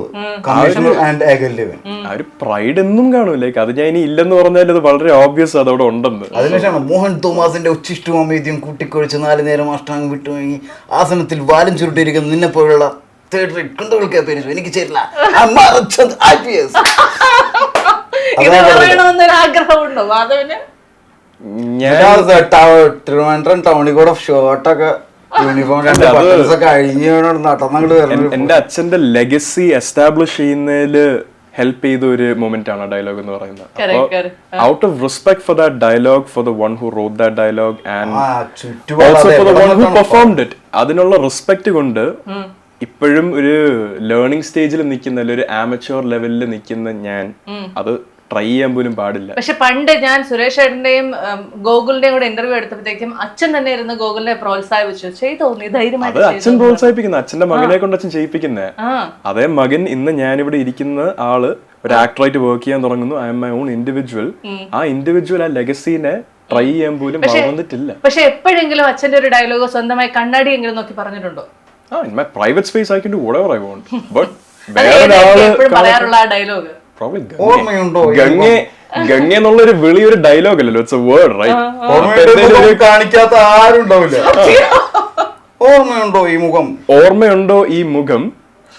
കമ്മീഷണർ ആൻഡ് ഏകലവൻ. ആ ഒരു പ്രൈഡ് എന്നും കാണും. ലൈക്ക് അത് ഞാൻ ഇനി ഇല്ലെന്ന് പറഞ്ഞാൽ അത് വളരെ ഓബ്വിയസ് അതവിടെ ഉണ്ടെന്ന്. അതിനുശേഷമാണ് മോഹൻ തോമസിന്റെ ഉച്ചിഷ്ടവും അമേദ്യം കൂട്ടിക്കൊഴിച്ച് 4 നേരം അഷ്ടാംഗം വിട്ടുവാങ്ങി ആസനത്തിൽ വാലും ചുരുട്ടിയിരിക്കുന്ന നിന്നെ പോലുള്ള തേർഡ് റേറ്റ് കുണ്ടകൾക്ക് പേര് എനിക്ക് ചേരില്ല. ആഗ്രഹമുണ്ടോ മാധവന്? ട്രിവാൻഡ്രം ടൗണിൽ കൂടെ ഷോർട്ടൊക്കെ യൂണിഫോം എന്റെ അച്ഛന്റെ ലെഗസി എസ്റ്റാബ്ലിഷ് ചെയ്യുന്നതില് ഹെൽപ്പ് ചെയ്ത ഒരു മൊമെന്റ് ആണ് ഡയലോഗ് എന്ന് പറയുന്നത്. അപ്പോൾ out of respect for that dialogue, for the one who wrote that dialogue and also for the one who performed it, അതിനുള്ള റെസ്പെക്ട് കൊണ്ട് ഇപ്പോഴും ഒരു ലേണിംഗ് സ്റ്റേജിൽ നിൽക്കുന്ന, ഒരു ആമച്വർ ലെവലിൽ നിൽക്കുന്ന ഞാൻ അത് ട്രൈ ചെയ്യാൻ പോലും പാടില്ല. പക്ഷെ പണ്ട് ഞാൻ സുരേഷ് ഏട്ടന്റെയും ഗോകുലിന്റെയും കൂടെ ഇന്റർവ്യൂ എടുത്തപ്പോഴത്തേക്കും അച്ഛൻ തന്നെ ഇരുന്ന് ഗോകുലിനെ പ്രോത്സാഹിപ്പിച്ചു. ചെയ്തോ നീ ധൈര്യമായിട്ട്. അത് അച്ഛൻ പ്രോത്സാഹിപ്പിക്കുന്ന, അച്ഛന്റെ മകനെ കൊണ്ട് അച്ഛൻ ചെയ്യിപ്പിക്കുന്നേ. അതേ മകൻ ഇന്ന് ഞാനിവിടെ ഇരിക്കുന്ന ആള് ഒരു ആക്ടറായിട്ട് വർക്ക് ചെയ്യാൻ തുടങ്ങുന്നു. I M my own individual. ആ ഇൻഡിവിജ്വൽ, ആ ലെഗസീനെ ട്രൈ ചെയ്യാൻ പോലും വന്നിട്ടില്ല. പക്ഷെ എപ്പോഴെങ്കിലും അച്ഛന്റെ ഒരു ഡയലോഗ് സ്വന്തമായി കണ്ണാടി എങ്കിലും നോക്കി പറഞ്ഞിട്ടുണ്ടോ? In my private space I can do whatever I want. But പറയാറുള്ള ആ ഡയലോഗ് ഗംഗ എന്നുള്ളൊരു വിളിയൊരു ഡയലോഗ് അല്ലല്ലോ, ഇറ്റ്സ് എ വേർഡ്, റൈറ്റ്? കാണിക്കാത്ത ആരും ഉണ്ടാവില്ല. ഓർമ്മയുണ്ടോ ഈ മുഖം? ഓർമ്മയുണ്ടോ ഈ മുഖം?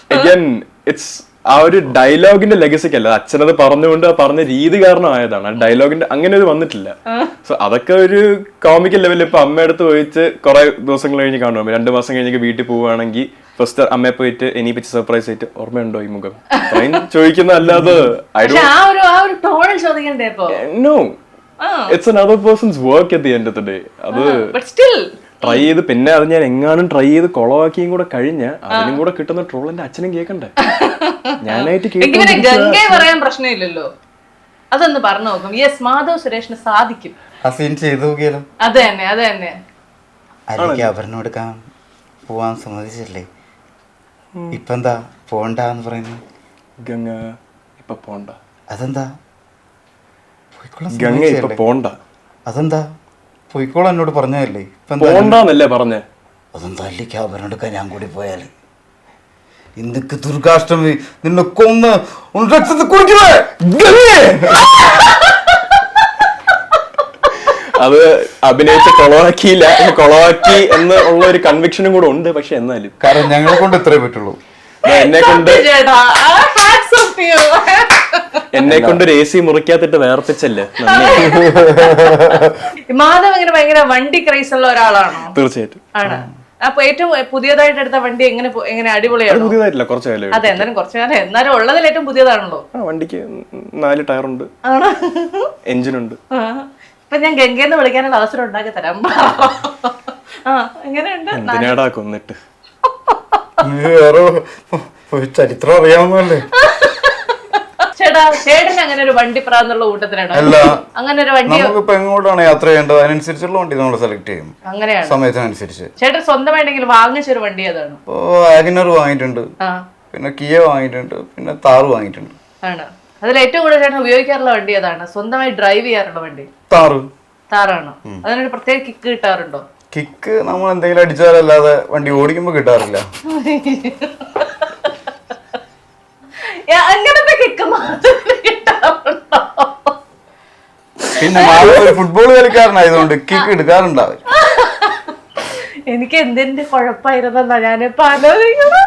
Again, it's ആ ഒരു ഡയലോഗിന്റെ ലെഗസിക്കല്ല, അച്ഛനത് പറഞ്ഞുകൊണ്ട് പറഞ്ഞ രീതി കാരണമായതാണ്. ആ ഡയലോഗിന്റെ അങ്ങനെ ഒരു വന്നിട്ടില്ല. സോ അതൊക്കെ ഒരു കോമിക്കൽ ലെവലിൽ ഇപ്പൊ അമ്മയടുത്ത് പോയിട്ട് കുറെ ദിവസങ്ങൾ കഴിഞ്ഞ് കാണും, 2 മാസം കഴിഞ്ഞ് വീട്ടിൽ പോവുകയാണെങ്കിൽ ഫസ്റ്റ് അമ്മയെ പോയിട്ട് എനി പറ്റി സർപ്രൈസ് ആയിട്ട് ഓർമ്മയുണ്ടോ ഈ മുഖം ചോദിക്കുന്ന അല്ലാതെ no, it's another person's work at the end of the day. അത് ട്രൈ ചെയ്ത് പിന്നെ അത് ഞാൻ എങ്ങാനും ട്രൈ ചെയ്ത് കൊളവാക്കിയും കൂടെ കഴിഞ്ഞ അതിനും കൂടെ കിട്ടുന്ന ട്രോൾ എന്റെ അച്ഛനും കേൾക്കണ്ടേ. ഞാനായിട്ട് പറയാൻ പ്രശ്നമില്ലല്ലോ, അതൊന്ന് പറഞ്ഞു നോക്കും. യെസ്, മാധവ് സുരേഷിന് സാധിക്കും. അത് തന്നെ അവരിനോട് പോവാൻ സമ്മതിച്ചില്ലേ? ഇപ്പൊ എന്താ പോണ്ടെന്ന് പറയുന്നു? ഗംഗ ഇപ്പൊ പോണ്ട. അതെന്താ? ഗംഗ ഇപ്പൊ പോണ്ട. അതെന്താ? പോയിക്കോളാം എന്നോട് പറഞ്ഞതല്ലേ? പോണ്ടെന്നല്ലേ പറഞ്ഞേ? അതെന്താ അല്ലേക്ക് അവരെടുക്കാൻ ഞാൻ കൂടി പോയാല്? ഇന്ത്യക്ക് ദുർഗാഷ്ടമി നിന്നെ കൊന്ന് അത് അഭിനയിച്ച കൊളവാക്കിയില്ല, കൊളവാക്കി എന്ന് ഉള്ള ഒരു കൺവിക്ഷനും കൂടെ ഉണ്ട്. പക്ഷെ എന്നാലും കാരണം ഞങ്ങളെ കൊണ്ട് ഇത്രേ പറ്റുള്ളൂ. എന്നെ കൊണ്ട് ഒരു AC മുറിക്കാത്തിട്ട് വേർപ്പിച്ചല്ലേ. മാധവ് ഇങ്ങനെ ഭയങ്കര വണ്ടി ക്രൈസ് ഉള്ള ഒരാളാണോ? തീർച്ചയായിട്ടും ആണ്. അപ്പൊ ഏറ്റവും പുതിയതായിട്ട് എടുത്ത വണ്ടി എങ്ങനെ അടിപൊളിയാണ്? പുതിയതായിട്ടില്ല, കുറച്ച് കാലം. അതെ, എന്നാലും കുറച്ചു കാലം. എന്നാലും ഉള്ളതിൽ ഏറ്റവും പുതിയതാണല്ലോ. വണ്ടിക്ക് 4 ടയറുണ്ട്, എഞ്ചിനുണ്ട്. ഇപ്പൊ ഞാൻ ഗംഗേന്ന് വിളിക്കാനുള്ള അവസരം ഉണ്ടാക്കി തരാം. എങ്ങനെയുണ്ട്? എന്തിനാടാ കൊന്നിട്ട്? ചരിത്രം അറിയാവുന്നല്ലേ. ചേട്ടന് അങ്ങനെ ഒരു വണ്ടി പ്രാന്നുള്ള കൂട്ടത്തിലാണ്. അങ്ങനെ ഒരു വണ്ടി നമുക്കിപ്പോ എങ്ങോട്ടാണ് യാത്ര ചെയ്യേണ്ടത് അതിനനുസരിച്ചുള്ള വണ്ടി നമ്മൾ സെലക്ട് ചെയ്യും, അങ്ങനെയാണ് സമയത്തിനനുസരിച്ച്. ചേട്ടൻ സ്വന്തമായിട്ടെങ്കിലും വാങ്ങിച്ചൊരു വണ്ടി ഏതാണ്? വാഗനർ വാങ്ങിയിട്ടുണ്ട്, പിന്നെ കിയ വാങ്ങിയിട്ടുണ്ട്, പിന്നെ താറ് വാങ്ങിയിട്ടുണ്ട്. ആണ്. അതിൽ ഏറ്റവും കൂടുതൽ ചേട്ടൻ ഉപയോഗിക്കാറുള്ള വണ്ടി ഏതാണ്? സ്വന്തമായി ഡ്രൈവ് ചെയ്യാറുള്ള വണ്ടി? താറാണ്. അതിനൊരു പ്രത്യേക കിക്ക് കിട്ടാറുണ്ടോ? കിക്ക് നമ്മൾ എന്തെങ്കിലും അടിച്ചാലല്ലാതെ വണ്ടി ഓടിക്കുമ്പോ കിട്ടാറില്ല. അങ്ങനത്തെ കിക്ക് കിട്ടാറുണ്ടോ? പിന്നെ ഫുട്ബോൾ കളിക്കാരനായതുകൊണ്ട് കിക്ക് എടുക്കാറുണ്ടാവും. എനിക്ക് എന്തിന്റെ കുഴപ്പമായിരുന്നാ ഞാനിപ്പോ ആലോചിക്കണം.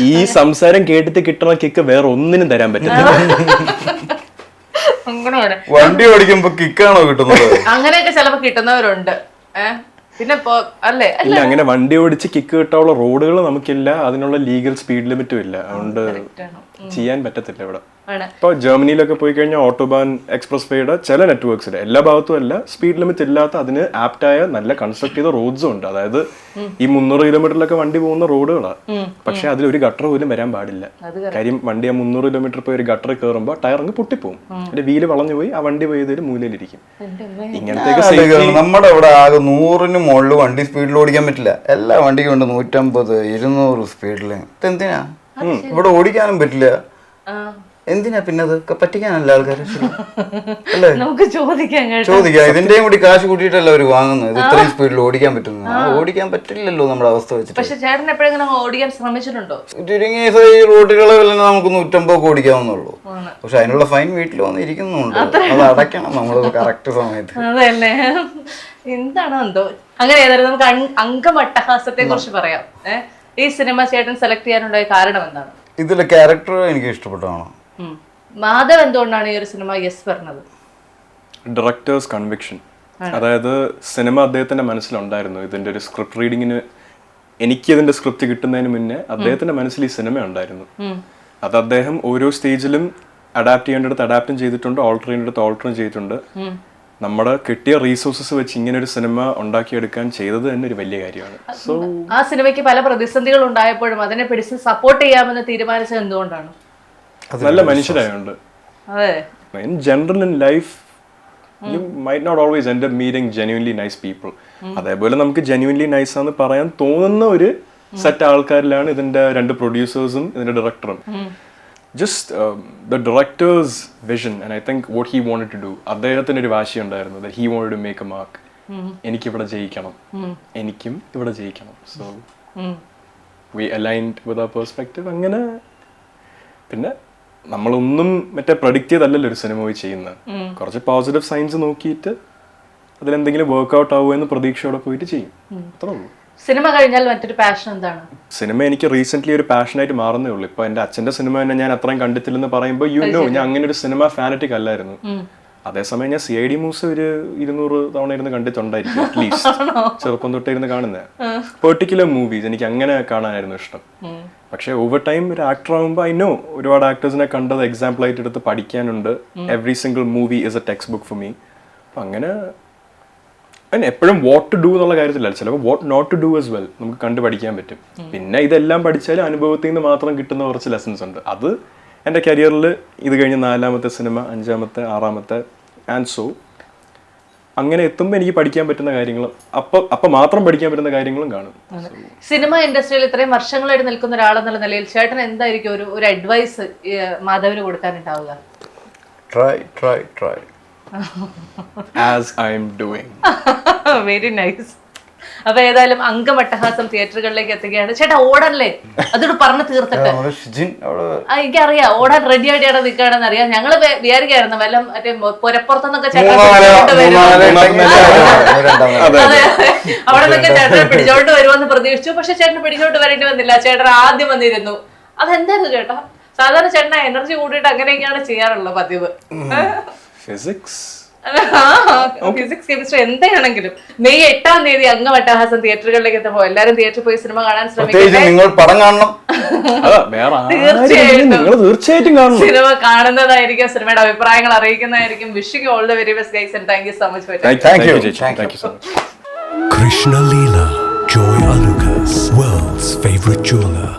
ഈ സംസാരം കേട്ടിട്ട് കിട്ടണ കിക്ക് വേറെ ഒന്നിനും തരാൻ പറ്റില്ല. വണ്ടി ഓടിക്കുമ്പോ കിക്കാണോ കിട്ടുന്നത്? അങ്ങനെയൊക്കെ ചിലപ്പോ കിട്ടുന്നവരുണ്ട്. പിന്നെ അല്ലേ? ഇല്ല, അങ്ങനെ വണ്ടി ഓടിച്ച് കിക്ക് കിട്ടാനുള്ള റോഡുകൾ നമുക്കില്ല, അതിനുള്ള ലീഗൽ സ്പീഡ് ലിമിറ്റും ഇല്ല. അതുകൊണ്ട് ചെയ്യാൻ പറ്റത്തില്ല ഇവിടെ. ഇപ്പൊ ജർമ്മനിയിലൊക്കെ പോയി കഴിഞ്ഞാൽ ഓട്ടോബാൻ എക്സ്പ്രസ് വേയുടെ ചില നെറ്റ്വർക്സിൽ എല്ലാ ഭാഗത്തും അല്ല, സ്പീഡ് ലിമിറ്റ് ഇല്ലാത്ത അതിന് ആപ്റ്റായ നല്ല കൺസ്ട്രക്ട് ചെയ്ത റോഡ്സും ഉണ്ട്. അതായത് ഈ 300 കിലോമീറ്ററിലൊക്കെ വണ്ടി പോകുന്ന റോഡുകളാണ്. പക്ഷെ അതിൽ ഒരു ഗട്ടർ പോലും വരാൻ പാടില്ല. കാര്യം വണ്ടി ആ 300 കിലോമീറ്റർ പോയി ഒരു ഗട്ടർ കയറുമ്പോൾ ടയർ അങ്ങ് പൊട്ടിപ്പോവും, അതിന്റെ വീല് വളഞ്ഞു പോയി ആ വണ്ടി പോയതിൽ മൂലയിലിരിക്കും. ഇങ്ങനത്തെ നമ്മുടെ ഇവിടെ ആകെ 100-ന് മുകളിൽ വണ്ടി സ്പീഡിൽ ഓടിക്കാൻ പറ്റില്ല. എല്ലാ വണ്ടിക്കും ഉണ്ട് 150, 200 സ്പീഡില്. എന്തിനാ ഇവിടെ ഓടിക്കാനും പറ്റില്ല? എന്തിനാ പിന്നെ അതൊക്കെ പറ്റിക്കാനല്ല ആൾക്കാർ അല്ലേ? നമുക്ക് ചോദിക്കാം. ഇതിന്റെയും കൂടി കാശ് കൂട്ടിയിട്ടല്ല അവര് വാങ്ങുന്നത്. ഇത് ഇത്രയും സ്പീഡിൽ ഓടിക്കാൻ പറ്റുന്നു? ഓടിക്കാൻ പറ്റില്ലല്ലോ നമ്മുടെ അവസ്ഥ വെച്ചിട്ട്. പക്ഷെ ചേട്ടൻ എപ്പോഴെങ്കിലും ഓടിക്കാൻ ശ്രമിച്ചിട്ടുണ്ടോ? ചുരുങ്ങിയ ഈ റോഡുകളിൽ നമുക്ക് 150 ഓടിക്കാവുന്നുള്ളൂ. പക്ഷെ അതിനുള്ള ഫൈൻ വീട്ടിൽ വന്ന് ഇരിക്കുന്നുണ്ട്, അത് അടയ്ക്കണം നമ്മൾ കറക്റ്റ് സമയത്ത്. അതല്ലേ, എന്താണോ എന്തോ. അങ്ങനെ ഏതായാലും നമുക്ക് അംഗമട്ടഹാസത്തെ കുറിച്ച് പറയാം. ഈ സിനിമ ചേട്ടൻ സെലക്ട് ചെയ്യാനുണ്ടായ കാരണം എന്താണ്? ഇതിലെ ക്യാരക്ടർ എനിക്ക് ഇഷ്ടപ്പെട്ടതാണ്. മാധവ് എന്തുകൊണ്ടാണ് ഈ ഒരു സിനിമ യെസ് പറഞ്ഞത്? Directors conviction. അതായത് സിനിമ അദ്ദേഹത്തിന്റെ മനസ്സിലുണ്ടായിരുന്നു. ഇതിന്റെ ഒരു സ്ക്രിപ്റ്റ് റീഡിങ്ങിന് എനിക്ക് ഇതിന്റെ സ്ക്രിപ്റ്റ് കിട്ടുന്നതിന് മുന്നേ അദ്ദേഹത്തിന്റെ മനസ്സിൽ ഈ സിനിമ ഉണ്ടായിരുന്നു. അത് അദ്ദേഹം ഓരോ സ്റ്റേജിലും അഡാപ്റ്റ് ചെയ്യേണ്ടടുത്ത് അഡാപ്റ്റും ചെയ്തിട്ടുണ്ട്, ഓൾട്ടർ ചെയ്യേണ്ടടുത്ത് ഓൾട്ടറും ചെയ്തിട്ടുണ്ട്. നമ്മുടെ കിട്ടിയ റീസോഴ്സസ് വെച്ച് ഇങ്ങനെ ഒരു സിനിമ ഉണ്ടാക്കിയെടുക്കാൻ ചെയ്തത് തന്നെ ഒരു വലിയ കാര്യമാണ്. സോ ആ സിനിമയ്ക്ക് പല പ്രതിസന്ധികൾ ഉണ്ടായപ്പോഴും അതിനെ പിടിച്ച് സപ്പോർട്ട് ചെയ്യാമെന്ന് തീരുമാനിച്ചത് എന്തുകൊണ്ടാണ്? നല്ല മനുഷ്യരായുണ്ട്. In general in life you might not always end up meeting genuinely nice people. അതേപോലെ നമുക്ക് ജെന്യുവൻലി നൈസ് ആണെന്ന് പറയാൻ തോന്നുന്ന ഒരു സെറ്റ് ആൾക്കാരിലാണ് ഇതിന്റെ 2 പ്രൊഡ്യൂസേഴ്സും ഇതിന്റെ ഡയറക്ടറും. Just the director's vision and I think what he wanted to do. അദ്ദേഹത്തിന് ഒരു വാശി ഉണ്ടായിരുന്നു that he wanted to make a mark. എനിക്ക് ഇവിടെ ജയിക്കണം, എനിക്കും ഇവിടെ ജയിക്കണം. So we aligned with our perspective. അങ്ങനെ പിന്നെ നമ്മളൊന്നും മറ്റേ പ്രഡിക്റ്റ് ചെയ്തല്ലല്ലോ ഒരു സിനിമ പോയി ചെയ്യുന്നത്. കുറച്ച് പോസിറ്റീവ് സൈൻസ് നോക്കിയിട്ട് അതിലെന്തെങ്കിലും വർക്ക്ഔട്ട് ആവുമോ എന്ന് പ്രതീക്ഷയോടെ പോയിട്ട് ചെയ്യും, അത്രേ ഉള്ളൂ. സിനിമ കഴിഞ്ഞാൽ മറ്റൊരു പാഷൻ എന്താണ്? സിനിമ എനിക്ക് റീസെന്റ് ഒരു പാഷനായിട്ട് മാറുന്നേ ഉള്ളൂ. ഇപ്പൊ എന്റെ അച്ഛന്റെ സിനിമ തന്നെ ഞാൻ അത്രയും കണ്ടിട്ടില്ലെന്ന് പറയുമ്പോൾ ഞാൻ അങ്ങനെ ഒരു സിനിമ ഫാനറ്റിക് അല്ലായിരുന്നു. അതേസമയം ഞാൻ CID മൂവ്സ് ഒരു 200 തവണ ഇരുന്ന് കണ്ടിട്ടുണ്ടായിരിക്കും അറ്റ്ലീസ്റ്റ്. ചെറുപ്പം തൊട്ടേ ഇരുന്ന് കാണുന്നത് പെർട്ടിക്കുലർ മൂവീസ് എനിക്ക് അങ്ങനെ കാണാനായിരുന്നു ഇഷ്ടം. പക്ഷെ ഓവർ ടൈം ഒരു ആക്ടർ ആകുമ്പോൾ I know ഒരുപാട് ആക്ടേഴ്സിനെ കണ്ടത് എക്സാമ്പിൾ ആയിട്ട് എടുത്ത് പഠിക്കാനുണ്ട്. Every single movie is a text book for me. അപ്പൊ അങ്ങനെ എപ്പോഴും വാട്ട് ടു ഡു എന്നുള്ള കാര്യത്തിലല്ല, ചിലപ്പോൾ what not to do as well നമുക്ക് കണ്ടു പഠിക്കാൻ പറ്റും. പിന്നെ ഇതെല്ലാം പഠിച്ചാൽ അനുഭവത്തിൽ നിന്ന് മാത്രം കിട്ടുന്ന കുറച്ച് ലെസൺസ് ഉണ്ട്. അത് എൻ്റെ കരിയറിൽ ഇത് കഴിഞ്ഞ് 4ാമത്തെ സിനിമ, 5ാമത്തെ, 6ാമത്തെ ആൻഡ് സോ അങ്ങനെ എത്തുമ്പോൾ എനിക്ക് പഠിക്കാൻ പറ്റുന്ന കാര്യങ്ങളും അപ്പൊ മാത്രം പഠിക്കാൻ പറ്റുന്ന കാര്യങ്ങളും കാണും. സിനിമ ഇൻഡസ്ട്രിയിൽ ഇത്രയും വർഷങ്ങളായിട്ട് നിൽക്കുന്ന ഒരാളെന്നുള്ള നിലയിൽ ചേട്ടൻ എന്തായിരിക്കും ഒരു അഡ്വൈസ് മാധവിന് കൊടുക്കാനുണ്ടാവുക? Try. As I am doing. Very nice. അപ്പൊ ഏതായാലും അംഗമട്ടഹാസം തിയേറ്ററുകളിലേക്ക് എത്തുകയാണ്. ചേട്ടാ ഓടല്ലേ, അതോട് പറഞ്ഞു തീർത്തിട്ട്. എനിക്കറിയാം ഓടാൻ റെഡി ആയിട്ടാണ് നിൽക്കുകയാണെന്ന് അറിയാം. ഞങ്ങള് വിചാരിക്കായിരുന്നു വല്ല മറ്റേ പുരപ്പുറത്തുനിന്നൊക്കെ ചേട്ടൻ അവിടെ നിന്നൊക്കെ ചേട്ടനെ പിടിച്ചോണ്ട് വരുമെന്ന് പ്രതീക്ഷിച്ചു. പക്ഷെ ചേട്ടന് പിടിച്ചോണ്ട് വരേണ്ടി വന്നില്ല. ചേട്ടൻ ആദ്യം വന്നിരുന്നു. അതെന്തായിരുന്നു ചേട്ടാ? സാധാരണ ചേട്ടൻ എനർജി കൂട്ടിയിട്ട് അങ്ങനെയൊക്കെയാണ് ചെയ്യാറുള്ളത് പതിവ്. ഫിസിക്സ്, കെമിസ്ട്രി എന്താണെങ്കിലും മെയ് 8-ാം തീയതി അംഗമട്ടഹാസം തിയേറ്ററുകളിലേക്ക് എത്തുമ്പോൾ എല്ലാരും തിയേറ്ററിൽ പോയി സിനിമ കാണാൻ ശ്രമിക്കട്ടെ. നിങ്ങൾ പടം കാണണം, തീർച്ചയായിട്ടും കാണണം. സിനിമ കാണുന്നതായിരിക്കും, സിനിമയുടെ അഭിപ്രായങ്ങൾ അറിയിക്കുന്നതായിരിക്കും. Wishing all the very best guys and thank you so much. Thank you so much. Krishna Leela, Joy Alucas, world's favorite jeweler.